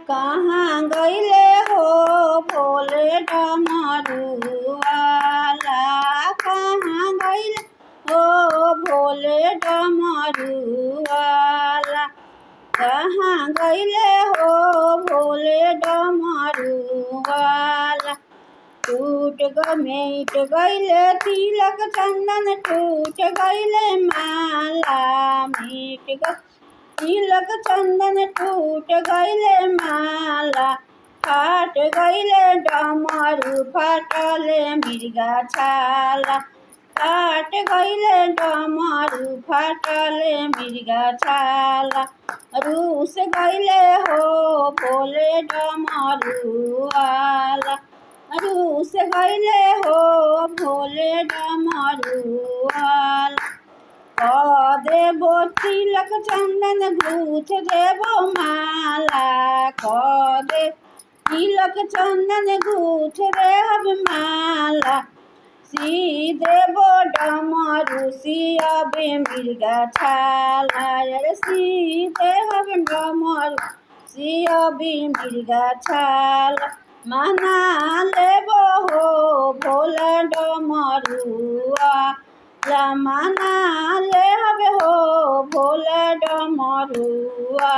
कहाँ गईले हो भोले डमरुआला। कहाँ गईले हो भोले डमरुआला। कहाँ गईले हो भोले डमरुआला। टूट मिट गईले तिलक चंदन टूट गईले माला। मिट तिलक चंदन टूट गईले माला। फाट गईले डमरू फाटले मिर्गा छाला। फाट गईले डमरू फाटले मिर्गा छाला। रूस गईले हो भोले डमरुआला। रूस गईले हो भोले डमरुआला। देवो तिलक चंदन घूथ देवो माला। दे तिलक चंदन घूथ देव माला। सी देवो डमरू सियाबे मिर्गा छाला। सी देव डमरू सियाबे मिर्गा छाला। मना लेबो हो भोला डमरुआ। मना ले हो भोला डमरुआ।